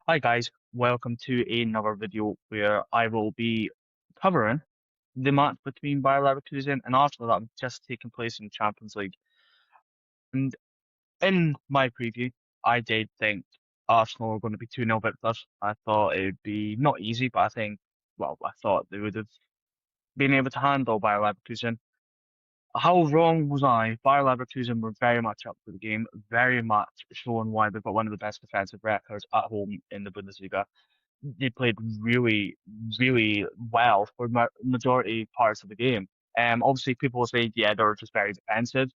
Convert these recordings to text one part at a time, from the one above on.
Hi guys, welcome to another video where I will be covering the match between Bayer Leverkusen and Arsenal that just taken place in the Champions League. And in my preview, I did think Arsenal were going to be 2-0 victors. I thought it would be not easy, but I thought they would have been able to handle Bayer Leverkusen. How wrong was I? Bayer Leverkusen were very much up for the game, very much showing why they've got one of the best defensive records at home in the Bundesliga. They played really, really well for majority parts of the game. Obviously, people will say, yeah, they're just very defensive.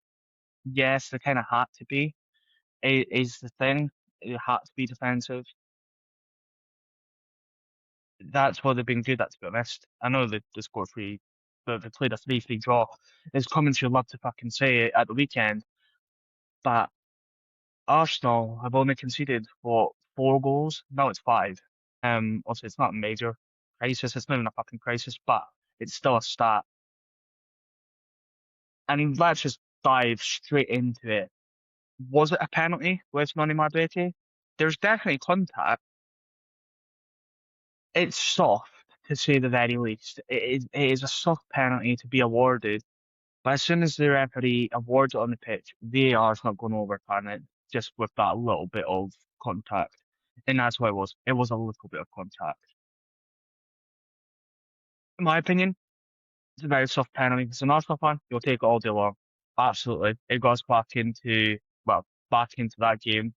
Yes, they kind of had to be, is the thing. They had to be defensive. That's what they've been good at, to be honest. I know that they scored three, but they played a 3-3 draw. As commentary love to fucking say at the weekend, but Arsenal have only conceded, what, 4 goals? Now it's 5. Also, it's not a major crisis. It's not even a fucking crisis, but it's still a stat. And let's just dive straight into it. Was it a penalty with Noni Madueke? There's definitely contact. It's soft, to say the very least. It is a soft penalty to be awarded. But as soon as the referee awards it on the pitch, VAR is not going to overturn it just with that little bit of contact. And that's what it was. It was a little bit of contact. In my opinion, it's a very soft penalty. As an Arsenal fan, you'll take it all day long. Absolutely. It goes back into that game.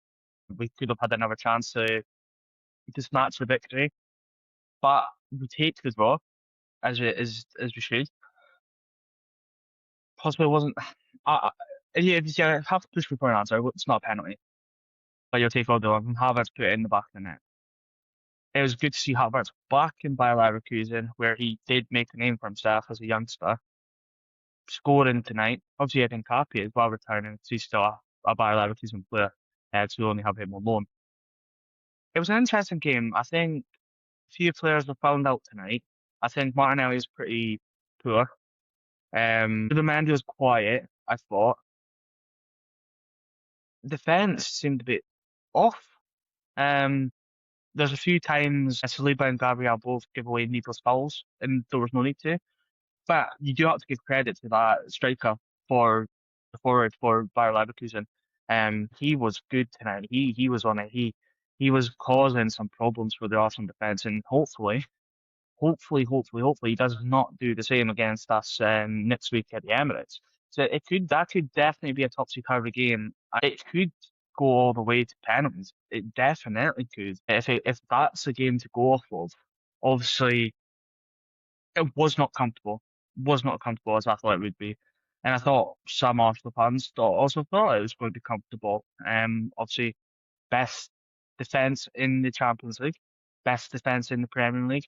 We could have had another chance to snatch the victory, but we take the draw as we should. Possibly wasn't. Yeah, if you have to push for an answer, it's not a penalty, but you'll take all day long. Havertz put it in the back of the net. It was good to see Havertz back in Bayer Leverkusen, where he did make a name for himself as a youngster, scoring tonight. Obviously, I think Kapi as well returning, because he's still a Bayer Leverkusen player, so we only have him on loan. It was an interesting game. I think a few players were found out tonight. I think Martinelli is pretty poor. The man was quiet, I thought. Defense seemed a bit off. Um, there's a few times Saliba and Gabriel both give away needless fouls, and there was no need to. But you do have to give credit to that striker for the forward for Bayer Leverkusen. He was good tonight. He was on it. He was causing some problems for the Arsenal defense, and hopefully he does not do the same against us next week at the Emirates. So that could definitely be a topsy-turvy game. It could go all the way to penalties. It definitely could. If that's the game to go off of, obviously it was not comfortable. Was not comfortable as I thought it would be. And I thought some Arsenal fans also thought it was going to be comfortable. Obviously best defense in the Champions League, best defense in the Premier League,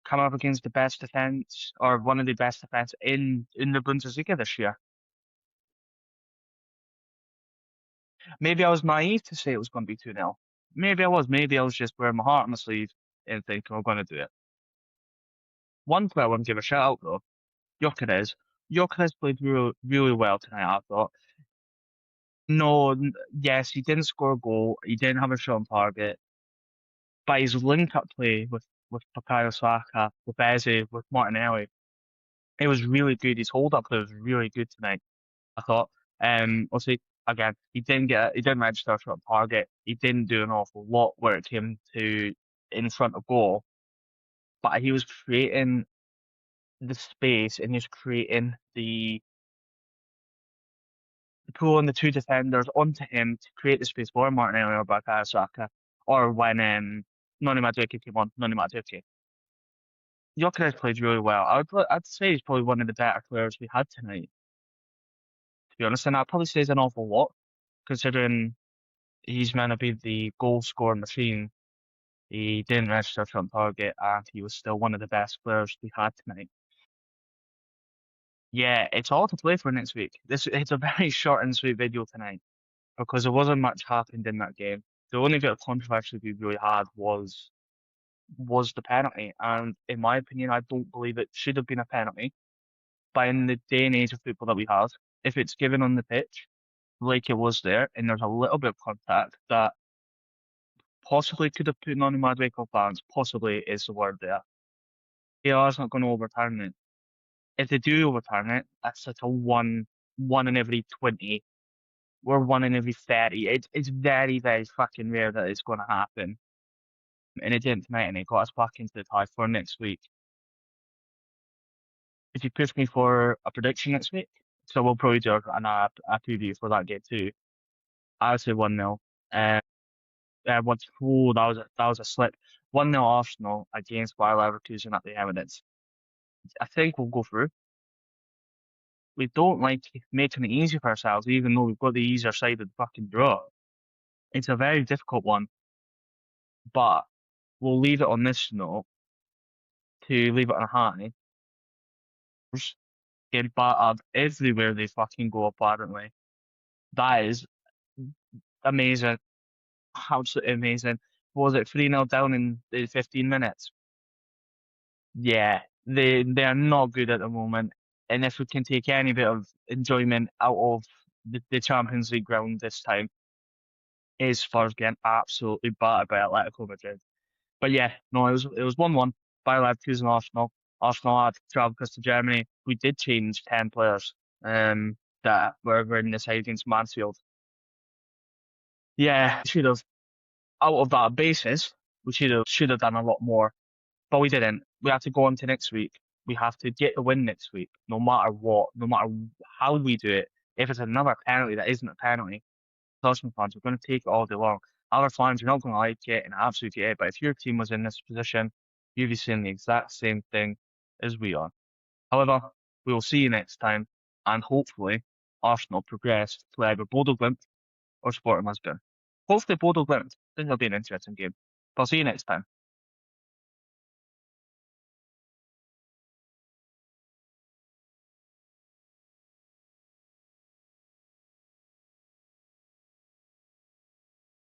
come up against the best defense or one of the best defense in the Bundesliga this year. Maybe I was naive to say it was going to be 2-0. Maybe I was. Maybe I was just wearing my heart on my sleeve and thinking we're going to do it. One player I want to give a shout out though, Gyökeres. Gyökeres played really, really well tonight, I thought. No, yes, he didn't score a goal. He didn't have a shot on target. But his link-up play with Bukayo Saka, with Eze, with Martinelli, it was really good. His hold-up play was really good tonight, I thought. Obviously, again, he didn't register a shot on target. He didn't do an awful lot where it came to in front of goal, but he was creating the space and he was creating the pulling the two defenders onto him to create the space for Martinelli or Bukayo Saka, or when Noni Madueke came on, Noni Madueke. Gyökeres played really well. I'd say he's probably one of the better players we had tonight, to be honest, and that probably says an awful lot considering he's meant to be the goal scoring machine. He didn't register on target, and he was still one of the best players we had tonight. Yeah, it's all to play for next week. It's a very short and sweet video tonight because there wasn't much happened in that game. The only bit of controversy we really had was the penalty, and in my opinion, I don't believe it should have been a penalty. But in the day and age of football that we have, if it's given on the pitch, like it was there, and there's a little bit of contact, that possibly could have put on the Madrigal balance. Possibly is the word there. VAR's not going to overturn it. If they do overturn it, that's like a one in every 20. We're one in every 30. It's very, very fucking rare that it's going to happen. And it didn't tonight, and it got us back into the tie for next week. If you push me for a prediction next week, so we'll probably do a preview for that game too. I would say 1-0. That was a slip. 1-0 Arsenal against Bayer Leverkusen at the Emirates. I think we'll go through. We don't like making it easy for ourselves, even though we've got the easier side of the fucking draw. It's a very difficult one, but we'll leave it on this note to leave it on a high. Get battered everywhere they fucking go, apparently. That is amazing. Absolutely amazing. Was it 3-0 down in the 15 minutes? Yeah, they are not good at the moment. And if we can take any bit of enjoyment out of the Champions League ground this time, is Spurs getting absolutely battered by Atletico Madrid. But yeah, no, it was 1-1 by Leverkusen Arsenal. Arsenal had travelled across to Germany. We did change 10 players that were in the side against Mansfield. Yeah, should have out of that basis, we should have done a lot more. But we didn't. We have to go on to next week. We have to get the win next week, no matter what, no matter how we do it. If it's another penalty that isn't a penalty, Arsenal fans, we're going to take it all day long. Other fans, you're not going to like it and absolutely hate it. But if your team was in this position, you'd be saying the exact same thing as we are. However, we will see you next time, and hopefully, Arsenal progress to either Bodo Glimt or Sporting Lisbon. Hopefully, Bodo Glimt. I think it'll be an interesting game. But I'll see you next time.